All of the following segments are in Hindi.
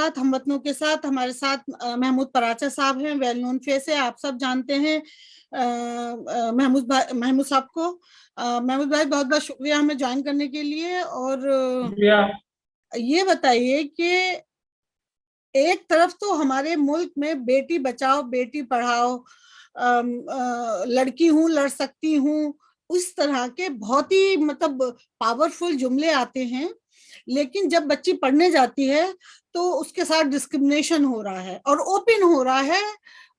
साथ, हमवतनों के साथ, हमारे साथ महमूद पराचा साहब हैं, वेल नोन फेस है, आप सब जानते हैं महमूद साहब को। महमूद भाई बहुत बहुत शुक्रिया हमें ज्वाइन करने के लिए। और ये बताइए कि एक तरफ तो हमारे मुल्क में बेटी बचाओ बेटी पढ़ाओ, लड़की हूं लड़ सकती हूं, उस तरह के बहुत ही मतलब पावरफुल जुमले आते हैं, लेकिन जब बच्ची पढ़ने जाती है तो उसके साथ डिस्क्रिमिनेशन हो रहा है और ओपन हो रहा है,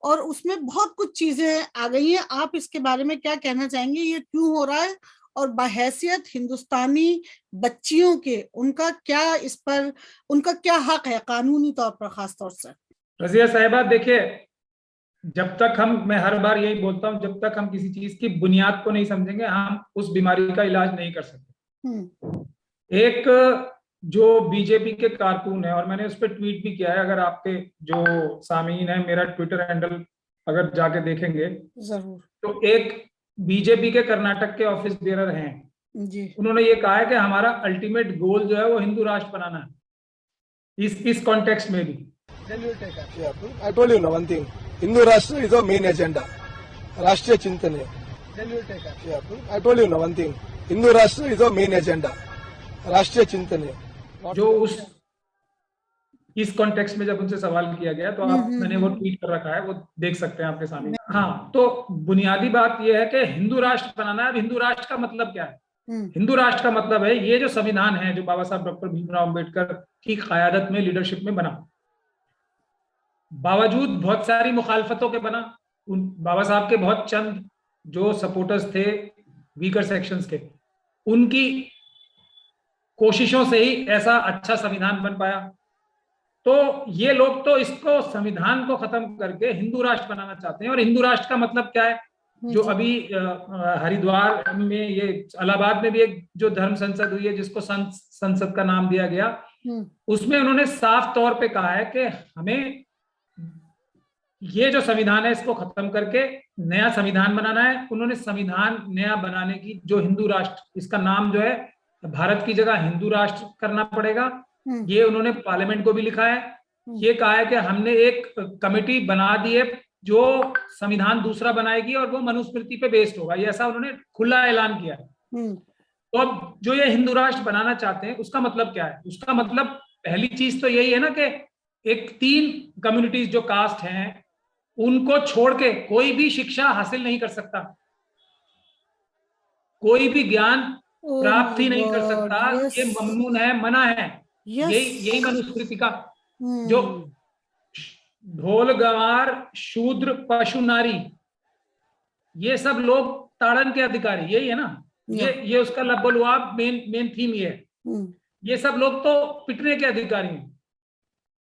और उसमें बहुत कुछ चीजें आ गई हैं। आप इसके बारे में क्या कहना चाहेंगे, ये क्यों हो रहा है, और बहैसियत हिंदुस्तानी बच्चियों के उनका क्या इस पर, उनका क्या हक है कानूनी तौर पर खास तौर से? रजिया साहिबा, देखिए, जब तक मैं हर बार यही बोलता हूं, जब तक हम किसी चीज की बुनियाद को नहीं समझेंगे हम उस बीमारी का इलाज नहीं कर सकते। एक जो बीजेपी के कारकुन है, और मैंने उस पर ट्वीट भी किया है, अगर आपके जो सामीन है मेरा ट्विटर हैंडल अगर जाके देखेंगे जरूर। तो एक बीजेपी के कर्नाटक के ऑफिस बेरर हैं जी। उन्होंने ये कहा है कि हमारा अल्टीमेट गोल जो है वो हिंदू राष्ट्र बनाना है। इस कॉन्टेक्स्ट में भी I told you now one thing. Hindu Rashtra is our main agenda. राष्ट्रीय चिंतन है. I told you now one thing. Hindu Rashtra is our main agenda. राष्ट्रीय चिंतन है. जो इस कॉन्टेक्स्ट में जब उनसे सवाल किया गया तो मैंने वो ट्वीट कर रखा है, वो देख सकते हैं आपके सामने। हाँ, तो बुनियादी बात यह है कि हिंदू राष्ट्र बनाना है। अब हिंदू राष्ट्र का मतलब क्या है? हिंदू राष्ट्र का मतलब है ये जो संविधान है जो बाबा साहब डॉक्टर भीमराव अंबेडकर की क़यादत में, लीडरशिप में बना, बावजूद बहुत सारी मुखालफतों के बना। उन बाबा साहब के बहुत चंद जो सपोर्टर्स थे वीकर सेक्शंस के, उनकी कोशिशों से ही ऐसा अच्छा संविधान बन पाया। तो ये लोग तो इसको, संविधान को खत्म करके हिंदू राष्ट्र बनाना चाहते हैं। और हिंदू राष्ट्र का मतलब क्या है? जो अभी हरिद्वार में, ये इलाहाबाद में भी एक जो धर्म संसद हुई है जिसको संसद का नाम दिया गया, उसमें उन्होंने साफ तौर पे कहा है कि हमें ये जो संविधान है इसको खत्म करके नया संविधान बनाना है। उन्होंने संविधान नया बनाने की, जो हिंदू राष्ट्र, इसका नाम जो है भारत की जगह हिंदू राष्ट्र करना पड़ेगा, ये उन्होंने पार्लियामेंट को भी लिखा है। ये कहा है कि हमने एक कमेटी बना दी है जो संविधान दूसरा बनाएगी और वो मनुस्मृति पे बेस्ड होगा, ये ऐसा उन्होंने खुला ऐलान किया है। तो अब जो ये हिंदू राष्ट्र बनाना चाहते हैं उसका मतलब क्या है? उसका मतलब पहली चीज तो यही है ना कि एक 3 कम्युनिटीज जो कास्ट हैं उनको छोड़ के कोई भी शिक्षा हासिल नहीं कर सकता, कोई भी ज्ञान प्राप्त ही नहीं कर सकता। ये ममनून है, मना है। यही मनुस्मृति का जो ढोल गंवार शूद्र पशु नारी, ये सब लोग ताड़न के अधिकारी, यही है ना। ये उसका लब्बलुआब मेन थीम ये है। ये सब लोग तो पिटने के अधिकारी हैं,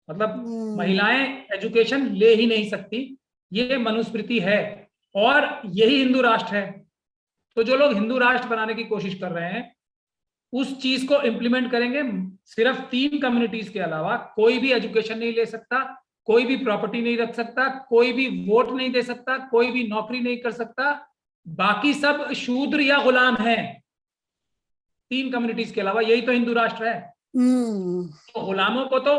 मतलब महिलाएं एजुकेशन ले ही नहीं सकती, ये मनुस्मृति है और यही हिंदू राष्ट्र है। तो जो लोग हिंदू राष्ट्र बनाने की कोशिश कर रहे हैं उस चीज को इंप्लीमेंट करेंगे। सिर्फ 3 कम्युनिटीज के अलावा कोई भी एजुकेशन नहीं ले सकता, कोई भी प्रॉपर्टी नहीं रख सकता, कोई भी वोट नहीं दे सकता, कोई भी नौकरी नहीं कर सकता, बाकी सब शूद्र या गुलाम हैं। 3 कम्युनिटीज के अलावा, यही तो हिंदू राष्ट्र है। तो गुलामों को तो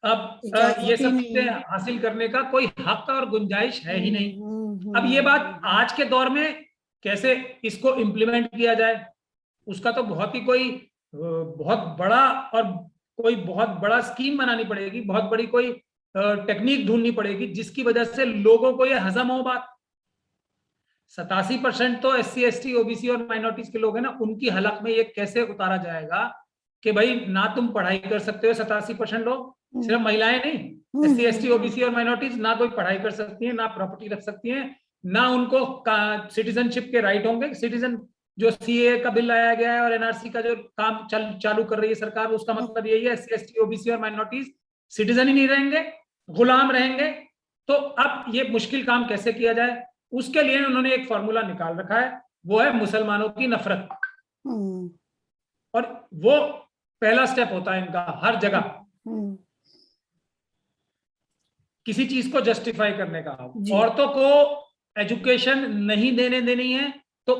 अब ये सब चीजें हासिल करने का कोई हक और गुंजाइश है ही नहीं। अब ये बात आज के दौर में कैसे इसको इम्प्लीमेंट किया जाए, उसका तो बहुत ही कोई बहुत बड़ा और कोई बहुत बड़ा स्कीम बनानी पड़ेगी, बहुत बड़ी कोई टेक्निक ढूंढनी पड़ेगी जिसकी वजह से लोगों को ये हजम हो बात। 87% तो SC ST OBC और माइनॉरिटीज के लोग हैं ना, उनकी हलक में ये कैसे उतारा जाएगा कि भाई ना तुम पढ़ाई कर सकते हो 87% लोग, सिर्फ महिलाएं नहीं, SC ST OBC और माइनॉरिटीज ना कोई पढ़ाई कर सकती हैं, ना प्रॉपर्टी रख सकती हैं, ना उनको सिटीजनशिप के राइट होंगे। सिटीजन जो CAA का बिल लाया गया है और NRC का जो काम चालू कर रही है सरकार, उसका मतलब यही है SC ST OBC और माइनॉरिटीज सिटीजन ही नहीं रहेंगे, गुलाम रहेंगे। तो अब ये मुश्किल काम कैसे किया जाए, उसके लिए उन्होंने एक फॉर्मूला निकाल रखा है, वो है मुसलमानों की नफरत। और वो पहला स्टेप होता है इनका हर जगह किसी चीज को जस्टिफाई करने का। औरतों को एजुकेशन नहीं देनी है तो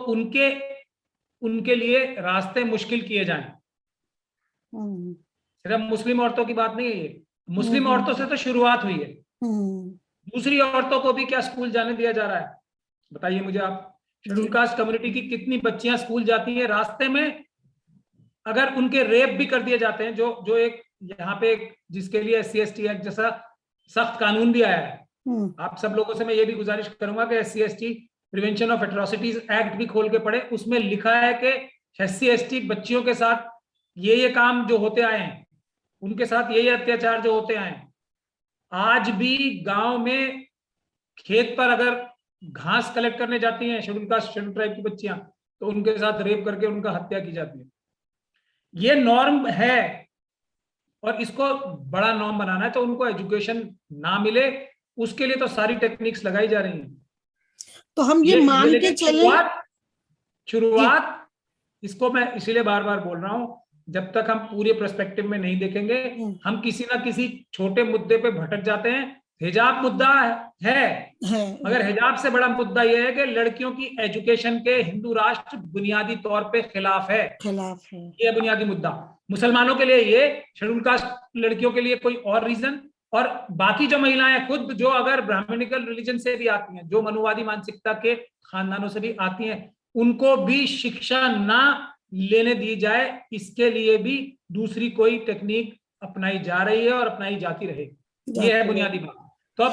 उनके लिए रास्ते मुश्किल किए जाएं। सिर्फ मुस्लिम औरतों की बात नहीं है ये, मुस्लिम औरतों से तो शुरुआत हुई है, दूसरी औरतों को भी क्या स्कूल जाने दिया जा रहा है? बताइए मुझे आप। शेड्यूल कास्ट कम्युनिटी की कितनी बच्चियां स्कूल जाती हैं, रास्ते में अगर उनके रेप भी कर दिए जाते हैं, जो एक यहाँ पे जिसके लिए SC/ST एक्ट जैसा सख्त कानून भी आया है। आप सब लोगों से मैं ये भी गुजारिश करूंगा कि SC/ST prevention of atrocities act भी खोल के पढ़े। उसमें लिखा है कि SC/ST बच्चियों के साथ ये काम जो होते आए हैं, उनके साथ ये अत्याचार जो होते आए हैं। आज भी गांव में खेत पर अगर घास कलेक्ट करने जाती हैं शेड्यूल कास्ट शेड्यूल ट्राइब की बच्चियां, तो उनके साथ रेप करके उनका हत्या की जाती है। ये नॉर्म है, और इसको बड़ा नॉर्म बनाना है तो उनको एजुकेशन ना मिले, उसके लिए तो सारी टेक्निक्स लगाई जा रही हैं। तो हम ये मान के चले, शुरुआत इसको मैं इसीलिए बार बार बोल रहा हूं, जब तक हम पूरे पर्सपेक्टिव में नहीं देखेंगे, हम किसी ना किसी छोटे मुद्दे पे भटक जाते हैं। हिजाब मुद्दा है, मगर हिजाब से बड़ा मुद्दा यह है कि लड़कियों की एजुकेशन के हिंदू राष्ट्र बुनियादी तौर पे खिलाफ है। ये बुनियादी मुद्दा मुसलमानों के लिए, ये शेड्यूल कास्ट लड़कियों के लिए कोई और रीजन, और बाकी जो महिलाएं खुद जो अगर ब्राह्मणिकल रिलीजन से भी आती हैं, जो मनुवादी मानसिकता के खानदानों से भी आती हैं, उनको भी शिक्षा ना लेने दी जाए, इसके लिए भी दूसरी कोई टेक्निक अपनाई जा रही है और अपनाई जाती रहेगी। ये है बुनियादी बात। तो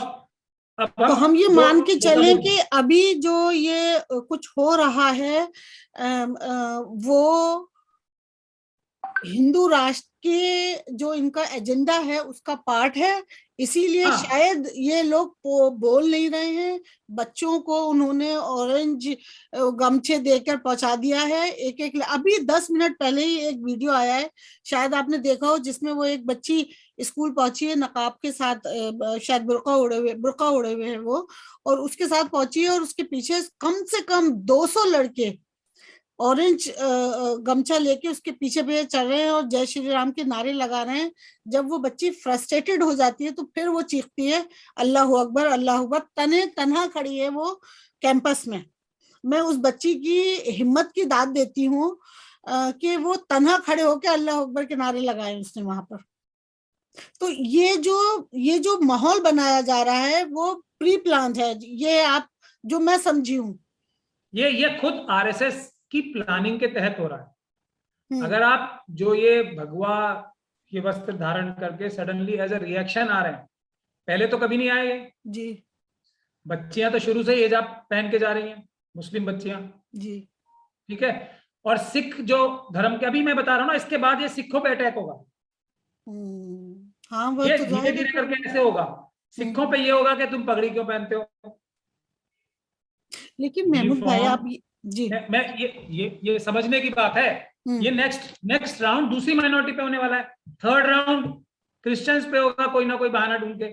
अब हम ये मान के चले कि अभी जो ये कुछ हो रहा है वो हिंदू राष्ट्र के जो इनका एजेंडा है उसका पार्ट है, इसीलिए शायद ये लोग बोल नहीं रहे हैं। बच्चों को उन्होंने ऑरेंज गमछे देकर पहुंचा दिया है एक एक। अभी 10 मिनट पहले ही एक वीडियो आया है, शायद आपने देखा हो, जिसमें वो एक बच्ची स्कूल पहुंची है नकाब के साथ, शायद बुर्का उड़े हुए है वो, और उसके साथ पहुंची है, और उसके पीछे कम से कम 200 लड़के ऑरेंज गमछा लेके उसके पीछे पीछे चल रहे हैं और जय श्री राम के नारे लगा रहे हैं। जब वो बच्ची फ्रस्ट्रेटेड हो जाती है तो फिर वो चीखती है अल्लाह अकबर अल्लाह अकबर। तन्हा खड़ी है वो कैंपस में। मैं उस बच्ची की हिम्मत की दाद देती हूँ कि वो तन्हा खड़े होकर अल्लाह अकबर के नारे लगाए उसने वहां पर। तो ये जो माहौल बनाया जा रहा है वो प्री प्लान है, ये आप जो मैं समझी हूँ, ये खुद RSS की प्लानिंग के तहत हो रहा है। अगर आप जो ये भगवा ये वस्त्र धारण करके सडनली एज अ रिएक्शन आ रहे हैं, पहले तो कभी नहीं आए जी। बच्चियां तो शुरू से ही हिजाब पहन के जा रही हैं, मुस्लिम बच्चियां जी, ठीक है। और सिख जो धर्म के, अभी मैं बता रहा हूँ ना, इसके बाद ये सिखों पे अटैक होगा। हाँ, वो ये तो धीरे धीरे करके ऐसे होगा। सिखों पे ये होगा कि तुम पगड़ी क्यों पहनते हो। लेकिन महमूद भाई आप जी, मैं ये समझने की बात है। ये नेक्स्ट राउंड दूसरी माइनॉरिटी पे होने वाला है। थर्ड राउंड क्रिश्चियंस पे होगा, कोई ना कोई बहाना ढूंढ के।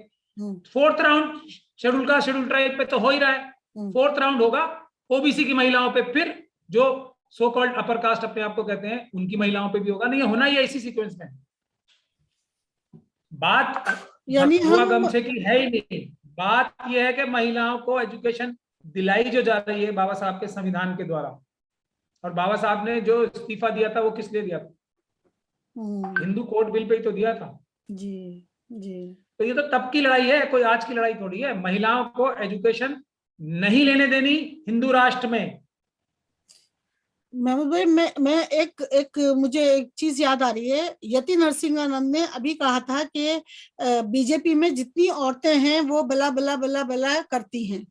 Fourth round schedule caste schedule tribe पे तो हो ही रहा है। फोर्थ राउंड होगा OBC की महिलाओं पे, फिर जो सो कॉल्ड अपर कास्ट अपने आप को कहते हैं उनकी महिलाओं पे भी होगा। नहीं, होना ही है इसी सीक्वेंस में। बात यानी गमछे की है ही नहीं। बात यह है कि महिलाओं को एजुकेशन दिलाई जो जा रही है बाबा साहब के संविधान के द्वारा, और बाबा साहब ने जो इस्तीफा दिया था वो किस लिए दिया था? हिंदू कोड बिल पे ही तो दिया था जी जी। तो ये तो तब की लड़ाई है, कोई आज की लड़ाई थोड़ी है। महिलाओं को एजुकेशन नहीं लेने देनी हिंदू राष्ट्र में। महमूद भाई, मैं एक मुझे एक चीज याद आ रही है। यति नरसिंहानंद ने अभी कहा था कि बीजेपी में जितनी औरतें हैं वो बला बला बला बला करती हैं,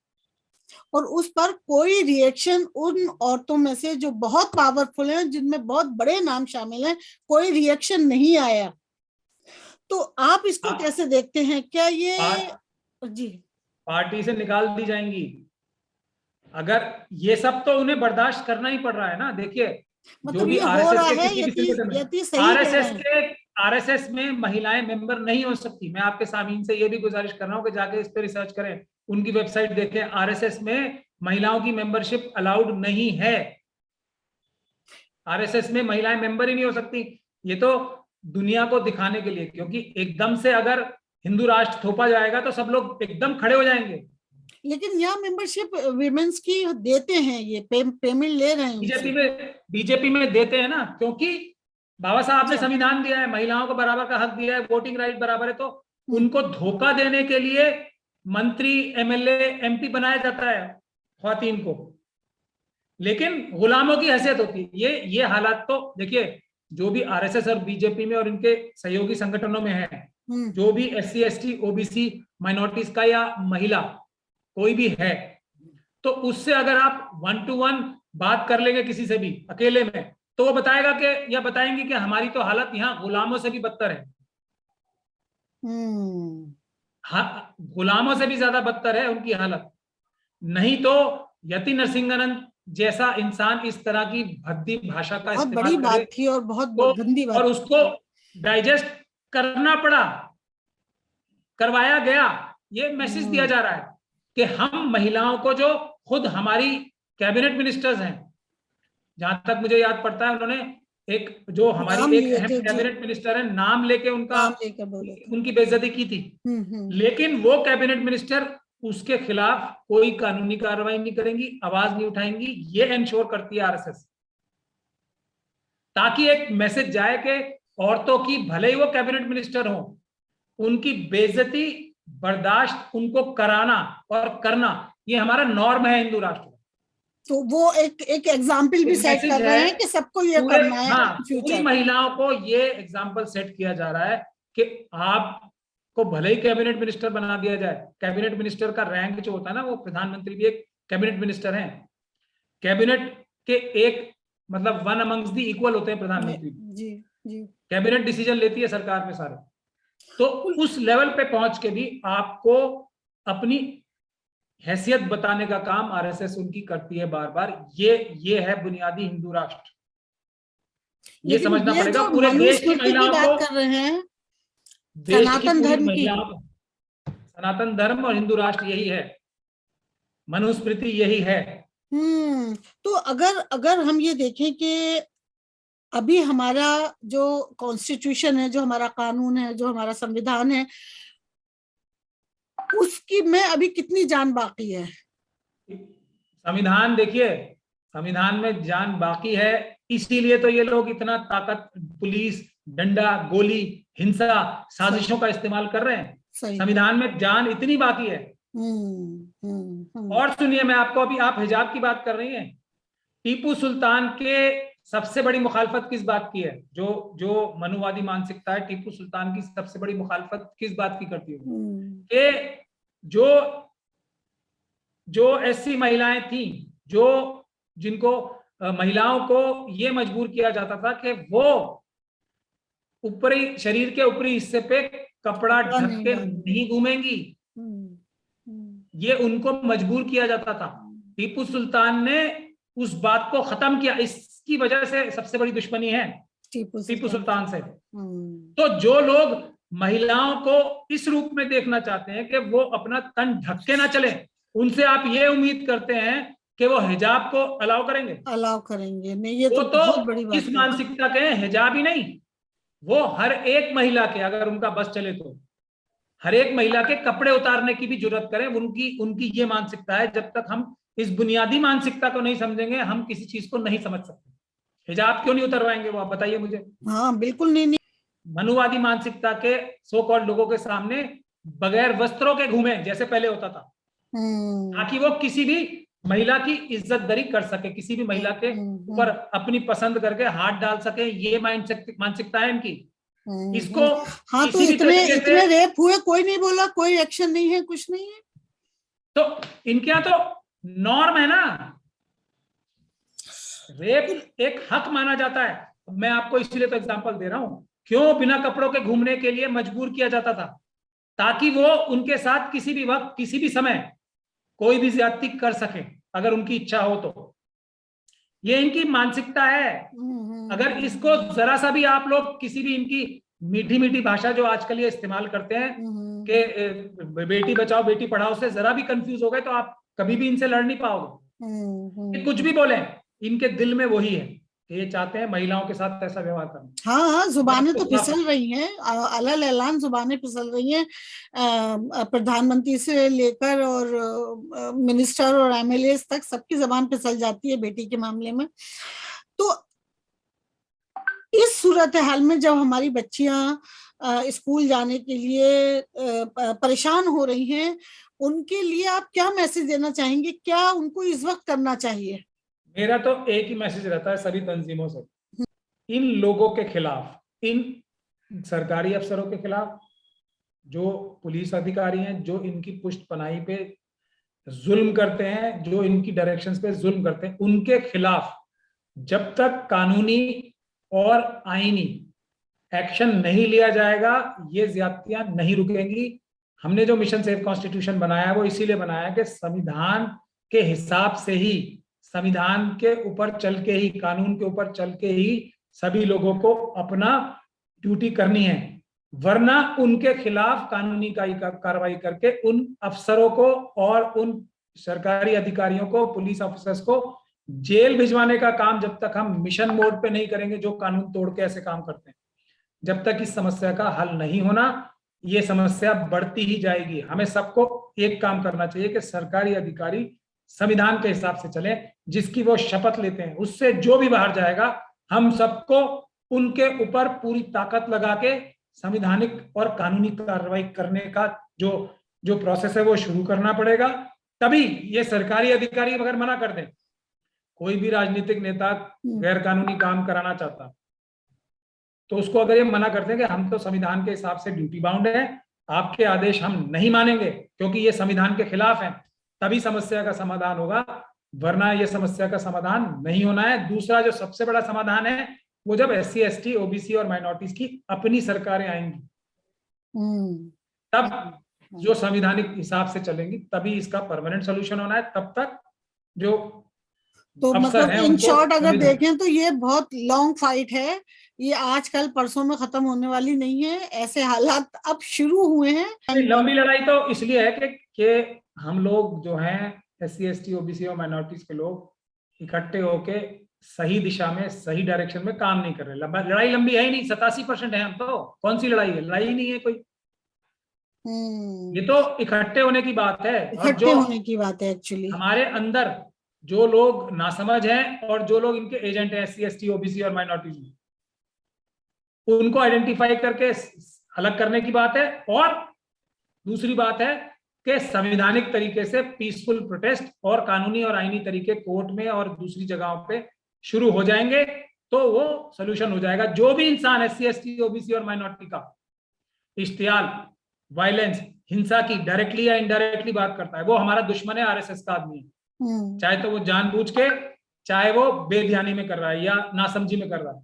और उस पर कोई रिएक्शन उन औरतों में से जो बहुत पावरफुल हैं, जिनमें बहुत बड़े नाम शामिल हैं, कोई रिएक्शन नहीं आया। तो आप इसको कैसे देखते हैं? क्या ये जी पार्टी से निकाल दी जाएंगी? अगर ये सब तो उन्हें बर्दाश्त करना ही पड़ रहा है ना। देखिए, मतलब जो भी RSS में महिलाएं मेंबर नहीं हो सकती। मैं आपके सामीन से ये भी गुजारिश कर रहा हूँ कि जाके इस पे रिसर्च करें, उनकी वेबसाइट देखें। RSS में महिलाओं की मेंबरशिप अलाउड नहीं है। RSS में महिलाएं मेंबर ही नहीं हो सकती। ये तो दुनिया को दिखाने के लिए, क्योंकि एकदम से अगर हिंदू राष्ट्र थोपा जाएगा तो सब लोग एकदम खड़े हो जाएंगे। लेकिन यहाँ मेंबरशिप विमेंस की देते हैं, ये पेमेंट ले रहे हैं। बीजेपी में देते हैं ना, क्योंकि बाबा साहब ने संविधान दिया है, महिलाओं को बराबर का हक दिया है, वोटिंग राइट बराबर है। तो उनको धोखा देने के लिए मंत्री, एमएलए, एमपी बनाया जाता है ख्वातीन को, लेकिन गुलामों की हैसियत होती है। ये हालात तो देखिए, जो भी आरएसएस और बीजेपी में और इनके सहयोगी संगठनों में है, जो भी एससी, एसटी, ओबीसी, माइनॉरिटीज का या महिला कोई भी है, तो उससे अगर आप 1 to 1 बात कर लेंगे किसी से भी अकेले में, तो वो बताएगा कि या बताएंगे कि हमारी तो हालत यहाँ गुलामों से भी बदतर है। हाँ, गुलामों से भी ज्यादा बदतर है उनकी हालत। नहीं तो यति नरसिंगन जैसा इंसान इस तरह की भद्दी भाषा का बहुत इस्तेमाल बड़ी करे, बात थी और बहुत गंदी बात, और उसको डाइजेस्ट करना पड़ा, करवाया गया। ये मैसेज दिया जा रहा है कि हम महिलाओं को, जो खुद हमारी कैबिनेट मिनिस्टर्स हैं, जहां तक मुझे याद पड़ता है, उन्होंने एक जो हमारी एक अहम कैबिनेट मिनिस्टर है, नाम लेके उनकी बेइज्जती की थी, लेकिन वो कैबिनेट मिनिस्टर उसके खिलाफ कोई कानूनी कार्रवाई नहीं करेंगी, आवाज नहीं उठाएंगी। ये इंश्योर करती है आरएसएस, ताकि एक मैसेज जाए कि औरतों की, भले ही वो कैबिनेट मिनिस्टर हो, उनकी बेइज्जती बर्दाश्त उनको कराना और करना, ये हमारा नॉर्म है हिंदू राष्ट्र। तो वो एक एग्जाम्पल भी सेट कर रहे हैं कि सबको ये करना है। हाँ, पूरी महिलाओं को ये एग्जाम्पल सेट किया जा रहा है कि आपको भले ही कैबिनेट मिनिस्टर बना दिया जाए, कैबिनेट मिनिस्टर का रैंक जो होता है ना, वो प्रधानमंत्री भी एक कैबिनेट मिनिस्टर हैं, कैबिनेट के एक मतलब वन अमंग्स दी इक्वल होते हैं प्रधानमंत्री जी। कैबिनेट डिसीजन लेती है सरकार में सारे। तो उस लेवल पे पहुंच के भी आपको अपनी हैसियत बताने का काम आरएसएस उनकी करती है बार बार। ये है बुनियादी हिंदू राष्ट्र, ये समझना पड़ेगा। पूरे देश की महिलाओं को कर रहे हैं, सनातन धर्म की, सनातन धर्म और हिंदू राष्ट्र यही है, मनुस्मृति यही है। तो अगर हम ये देखें कि अभी हमारा जो कॉन्स्टिट्यूशन है, जो हमारा कानून है, जो हमारा संविधान है, उसकी में अभी कितनी जान बाकी है? संविधान, देखिए, संविधान में जान बाकी है, इसीलिए तो ये लोग इतना ताकत, पुलिस, डंडा, गोली, हिंसा, साजिशों का इस्तेमाल कर रहे हैं। संविधान में जान इतनी बाकी है। और सुनिए, मैं आपको, अभी आप हिजाब की बात कर रही हैं, टीपू सुल्तान के सबसे बड़ी मुखालफत किस बात की है? जो मनुवादी मानसिकता है, टीपू सुल्तान की सबसे बड़ी मुखालफत किस बात की करती है? कि जो ऐसी महिलाएं थी, जिनको महिलाओं को ये मजबूर किया जाता था कि वो ऊपरी, शरीर के ऊपरी हिस्से पे कपड़ा ढक के नहीं घूमेंगी, ये उनको मजबूर किया जाता था। टीपू सुल्तान ने उस बात को खत्म किया। इसकी वजह से सबसे बड़ी दुश्मनी है टीपू सुल्तान से। तो जो लोग महिलाओं को इस रूप में देखना चाहते हैं कि वो अपना तन ढक के ना चले, उनसे आप ये उम्मीद करते हैं कि वो हिजाब को अलाउ करेंगे? नहीं, ये तो बहुत बड़ी बात है। इस मानसिकता के हिजाब ही नहीं, वो हर एक महिला के, अगर उनका बस चले तो हर एक महिला के कपड़े उतारने की भी जरूरत करें। उनकी ये मानसिकता है। जब तक हम इस बुनियादी मानसिकता को नहीं समझेंगे, हम किसी चीज को नहीं समझ सकते। हिजाब क्यों नहीं उतरवाएंगे वो, आप बताइए मुझे। हाँ, बिल्कुल नहीं। मनुवादी मानसिकता के सो कॉल्ड लोगों के सामने बगैर वस्त्रों के घूमे, जैसे पहले होता था, ताकि वो किसी भी महिला की इज्जत दरी कर सके, किसी भी महिला के ऊपर अपनी पसंद करके हाथ डाल सके। ये मानसिकता है इनकी। इसको हाँ, तो इतने रेप हुए, कोई नहीं बोला, कोई एक्शन नहीं है, कुछ नहीं है। तो इनके यहाँ तो नॉर्म है ना, रेप एक हक माना जाता है। मैं आपको इसलिए तो एग्जांपल दे रहा हूं, क्यों बिना कपड़ों के घूमने के लिए मजबूर किया जाता था, ताकि वो उनके साथ किसी भी वक्त, किसी भी समय कोई भी ज्यादती कर सके, अगर उनकी इच्छा हो तो। ये इनकी मानसिकता है। अगर इसको जरा सा भी आप लोग, किसी भी इनकी मीठी मीठी भाषा जो आजकल ये इस्तेमाल करते हैं कि बेटी बचाओ बेटी पढ़ाओ से जरा भी कंफ्यूज हो गए, तो आप कभी भी इनसे लड़ नहीं पाओगे। ये कुछ भी बोले, इनके दिल में वही है कि ये चाहते हैं महिलाओं के साथ ऐसा व्यवहार करना। हाँ, जुबानें तो फिसल रही हैं, अलग ऐलान जुबानें फिसल रही हैं, प्रधानमंत्री से लेकर और मिनिस्टर और एमएलए तक सबकी जुबान फिसल जाती है बेटी के मामले में। तो इस सूरत हाल में जब हमारी बच्चियां स्कूल जाने के लिए परेशान हो रही हैं, उनके लिए आप क्या मैसेज देना चाहेंगे? क्या उनको इस वक्त करना चाहिए? मेरा तो एक ही मैसेज रहता है सभी तंजीमों से, इन लोगों के खिलाफ, इन सरकारी अफसरों के खिलाफ, जो पुलिस अधिकारी हैं, जो इनकी पुष्ट पनाही पे जुल्म करते हैं, जो इनकी डायरेक्शंस पे जुल्म करते हैं, उनके खिलाफ जब तक कानूनी और आईनी एक्शन नहीं लिया जाएगा, ये ज्यादतियां नहीं रुकेंगी। हमने जो मिशन सेव कॉन्स्टिट्यूशन बनाया है वो इसीलिए बनाया है कि संविधान के हिसाब से ही, संविधान के ऊपर चल के ही, कानून के ऊपर चल के ही सभी लोगों को अपना ड्यूटी करनी है, वरना उनके खिलाफ कानूनी कार्रवाई करके उन अफसरों को और उन सरकारी अधिकारियों को, पुलिस ऑफिसर्स को जेल भिजवाने का काम जब तक हम मिशन मोड पे नहीं करेंगे, जो कानून तोड़ के ऐसे काम करते हैं, जब तक इस समस्या का हल नहीं होना, ये समस्या बढ़ती ही जाएगी। हमें सबको एक काम करना चाहिए कि सरकारी अधिकारी संविधान के हिसाब से चलें, जिसकी वो शपथ लेते हैं, उससे जो भी बाहर जाएगा, हम सबको उनके ऊपर पूरी ताकत लगा के संविधानिक और कानूनी कार्रवाई करने का जो प्रोसेस है वो शुरू करना पड़ेगा। तभी ये सरकारी अधिकारी अगर मना कर दें, कोई भी राजनीतिक नेता गैर कानूनी काम कराना चाहता, तो उसको अगर ये मना करते हैं कि हम तो संविधान के हिसाब से ड्यूटी बाउंड है, आपके आदेश हम नहीं मानेंगे क्योंकि ये संविधान के खिलाफ है, तभी समस्या का समाधान होगा, वरना ये समस्या का समाधान नहीं होना है। दूसरा जो सबसे बड़ा समाधान है वो जब SC, ST, OBC और माइनॉरिटीज की अपनी सरकारें आएंगी, तब जो संवैधानिक हिसाब से चलेंगी, तभी इसका परमानेंट सोल्यूशन होना है। तब तक जो तो मतलब इन शॉर्ट अगर देखें तो ये बहुत लॉन्ग फाइट है, ये आज कल परसों में खत्म होने वाली नहीं है, ऐसे हालात अब शुरू हुए हैं। लंबी लड़ाई तो इसलिए है कि हम लोग जो हैं SC, ST, OBC और माइनॉरिटीज के लोग इकट्ठे होके सही दिशा में, सही डायरेक्शन में काम नहीं कर रहे। लड़ाई लंबी है ही नहीं, 87% है हम तो, कौन सी लड़ाई है? लड़ाई ही नहीं है कोई। ये तो इकट्ठे होने की बात है, इकट्ठे होने की बात है। एक्चुअली हमारे अंदर जो लोग नासमझ हैं और जो लोग इनके एजेंट हैं SC, ST, OBC और माइनॉरिटीज, उनको आइडेंटिफाई करके अलग करने की बात है। और दूसरी बात है कि संवैधानिक तरीके से पीसफुल प्रोटेस्ट और कानूनी और आईनी तरीके कोर्ट में और दूसरी जगहों पे शुरू हो जाएंगे तो वो सोल्यूशन हो जाएगा। जो भी इंसान SC, ST, OBC और माइनॉरिटी का इश्तियाल, वायलेंस, हिंसा की डायरेक्टली या इनडायरेक्टली बात करता है, वो हमारा दुश्मन है, RSS का आदमी है। चाहे तो वो जानबूझ के, चाहे वो बेध्यानी में कर रहा है या नासमझी में कर रहा है,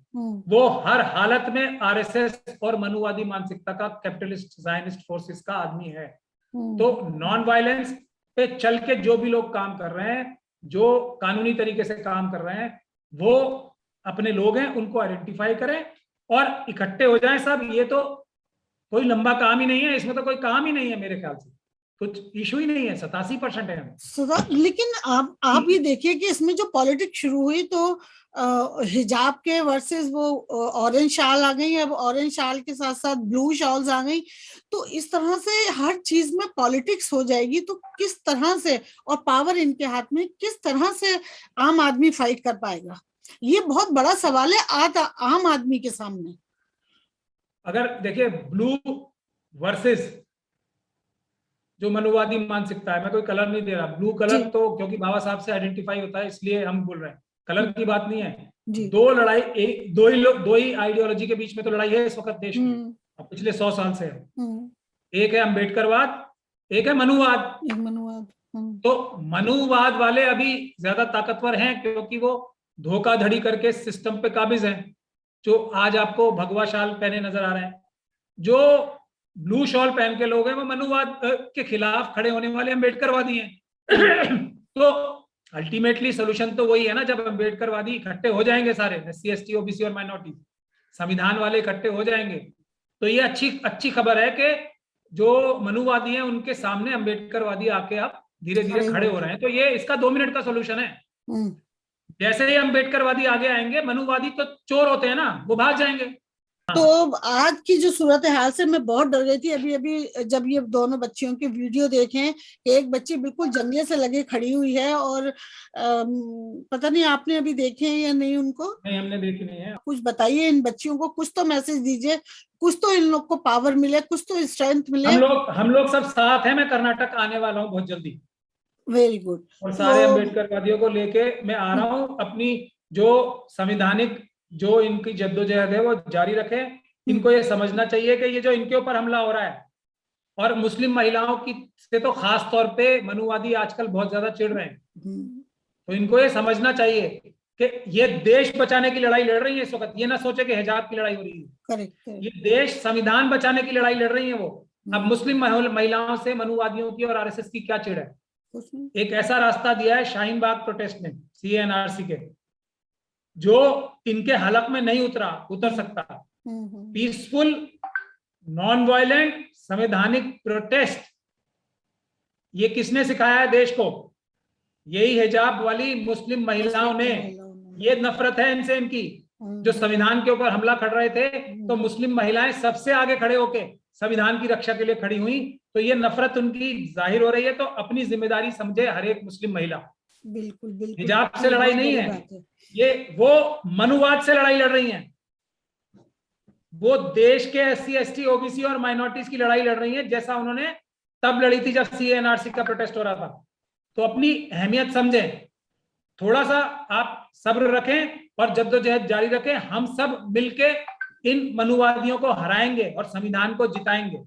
वो हर हालत में RSS और मनुवादी मानसिकता का, कैपिटलिस्ट ज़ायनिस्ट फोर्सेस का आदमी है। तो नॉन वायलेंस पे चल के जो भी लोग काम कर रहे हैं, जो कानूनी तरीके से काम कर रहे हैं, वो अपने लोग हैं, उनको आइडेंटिफाई करें और इकट्ठे हो जाएं सब। ये तो कोई लंबा काम ही नहीं है, इसमें तो कोई काम ही नहीं है, मेरे ख्याल से कुछ इशू ही नहीं है। 87% है। लेकिन आप ये देखिए कि इसमें जो पॉलिटिक्स शुरू हुई तो हिजाब के वर्सेस वो ऑरेंज शाल आ गई, अब ऑरेंज शाल के साथ साथ ब्लू शॉल्स आ गई, तो इस तरह से हर चीज में पॉलिटिक्स हो जाएगी। तो किस तरह से, और पावर इनके हाथ में, किस तरह से आम आदमी फाइट कर पाएगा? ये बहुत बड़ा सवाल है आम आदमी के सामने। अगर देखिए, ब्लू वर्सेस जो मनुवादी मानसिकता है, मैं कोई कलर नहीं दे रहा, ब्लू कलर तो क्योंकि बाबा साहब से आइडेंटिफाई होता है इसलिए हम बोल रहे हैं, कलर की बात नहीं है। दो ही आइडियोलॉजी के बीच में तो लड़ाई है इस वक्त देश में, पिछले 100 साल से है। एक है अम्बेडकरवाद, एक है मनुवाद। तो मनुवाद वाले अभी ज्यादा ताकतवर हैं क्योंकि वो धोखाधड़ी करके सिस्टम पे काबिज हैं, जो आज आपको भगवा शाल पहने नजर आ रहे हैं। जो ब्लू शॉल पहन के लोग हैं वो मनुवाद के खिलाफ खड़े होने वाले अम्बेडकरवादी हैं। तो अल्टीमेटली सोल्यूशन तो वही है ना, जब अम्बेडकरवादी इकट्ठे हो जाएंगे सारे, SC, ST, OBC और माइनॉरिटी, संविधान वाले इकट्ठे हो जाएंगे, तो ये अच्छी खबर है कि जो मनुवादी हैं उनके सामने अम्बेडकरवादी आके अब धीरे धीरे खड़े हो रहे हैं। तो ये इसका 2 मिनट का सोल्यूशन है। जैसे ही अम्बेडकरवादी आगे आएंगे, मनुवादी तो चोर होते हैं ना, वो भाग जाएंगे। तो आज की जो सूरत हाल से मैं बहुत डर गई थी अभी अभी जब ये दोनों बच्चियों की वीडियो देखें। एक बच्ची बिल्कुल जंगले से लगे खड़ी हुई है और पता नहीं आपने अभी देखे हैं या नहीं उनको? नहीं, हमने देखी नहीं है। कुछ बताइए इन बच्चियों को, कुछ तो मैसेज दीजिए, कुछ तो इन लोग को पावर मिले, कुछ तो स्ट्रेंथ मिले। हम लोग सब साथ हैं। मैं कर्नाटक आने वाला हूँ बहुत जल्दी। Very good. और सारे अम्बेडकरवादियों को लेके मैं आ रहा हूँ। अपनी जो संविधानिक जो इनकी जद्दोजहद है वो जारी रखें। इनको ये समझना चाहिए कि ये जो इनके ऊपर हमला हो रहा है, और मुस्लिम महिलाओं की से तो खास तौर पे मनुवादी आजकल बहुत ज्यादा चिढ़ रहे हैं। तो इनको ये समझना चाहिए कि ये देश बचाने की लड़ाई लड़ रही है इस वक्त। ये ना सोचे कि हिजाब की लड़ाई हो रही है। करेक्ट। ये देश संविधान बचाने की लड़ाई लड़ रही है वो। अब मुस्लिम महिलाओं से मनुवादियों की और आरएसएस की क्या चिढ़ है? एक ऐसा रास्ता दिया है शाहीन बाग प्रोटेस्ट में सीएनआरसी के, जो इनके हलक में नहीं उतर सकता। पीसफुल, नॉन वायलेंट, संवैधानिक प्रोटेस्ट, ये किसने सिखाया है देश को? यही हिजाब वाली मुस्लिम महिलाओं ने। ये नफरत है इनसे, इनकी जो संविधान के ऊपर हमला कर रहे थे, तो मुस्लिम महिलाएं सबसे आगे खड़े होके संविधान की रक्षा के लिए खड़ी हुई। तो ये नफरत उनकी जाहिर हो रही है। तो अपनी जिम्मेदारी समझे हर एक मुस्लिम महिला। बिल्कुल बिल्कुल। हिजाब से लड़ाई नहीं है ये, वो मनुवाद से लड़ाई लड़ रही हैं। वो देश के एससी, एसटी, ओबीसी और माइनॉरिटीज की लड़ाई लड़ रही हैं, जैसा उन्होंने तब लड़ी थी जब सीएनआरसी का प्रोटेस्ट हो रहा था। तो अपनी अहमियत समझें, थोड़ा सा आप सब्र रखें और जद्दोजहद जारी रखें। हम सब मिलके इन मनुवादियों को हराएंगे और संविधान को जिताएंगे।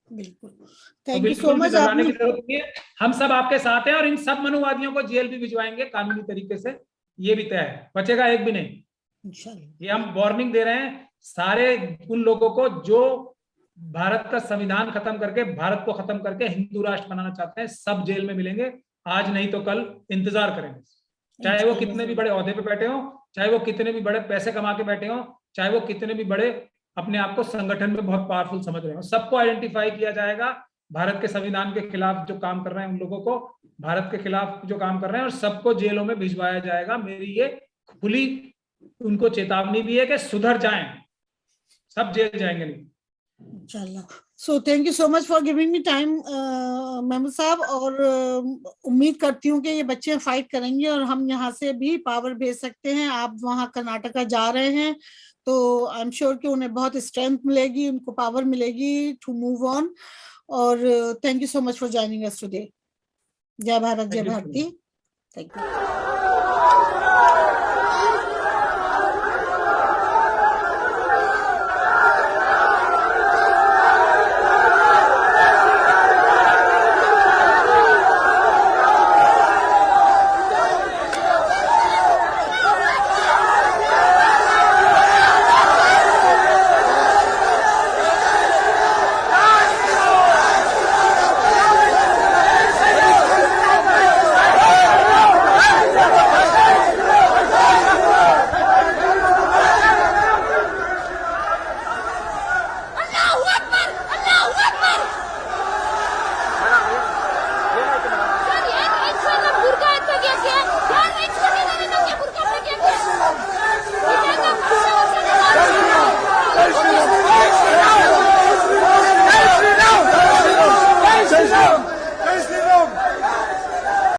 बिल्कुल। Thank you so much. घबराने की जरूरत नहीं है, हम सब आपके साथ हैं और इन सब मनुवादियों को जेल भी भिजवाएंगे कानूनी तरीके से। ये भी तय है, बचेगा एक भी नहीं। ये हम वार्निंग दे रहे हैं सारे उन लोगों को जो भारत का संविधान खत्म करके, भारत को खत्म करके हिंदू राष्ट्र बनाना चाहते हैं। सब जेल में मिलेंगे, आज नहीं तो कल। इंतजार करेंगे, चाहे वो कितने भी बड़े ओहदे पे बैठे हो, चाहे वो कितने भी बड़े पैसे कमा के बैठे हो, चाहे वो कितने भी बड़े अपने आप को संगठन में बहुत पावरफुल समझ रहे हो। सबको आइडेंटिफाई किया जाएगा। भारत के संविधान के खिलाफ जो काम कर रहे हैं उन लोगों को, भारत के खिलाफ जो काम कर रहे हैं, और सबको जेलों में भिजवाया जाएगा। मेरी ये खुली उनको चेतावनी भी है कि सुधर जाएं, सब जेल जाएंगे नहीं इंशाल्लाह। So thank you so much for giving me time Mahmood साहब। और उम्मीद करती हूँ कि ये बच्चे फाइट करेंगे और हम यहाँ से भी पावर भेज सकते हैं। आप वहाँ कर्नाटका जा रहे हैं तो आई एम श्योर कि उन्हें बहुत स्ट्रेंथ मिलेगी, उनको पावर मिलेगी टू मूव ऑन। और thank you so much for joining us today. जय भारत, जय भारती। Thank you.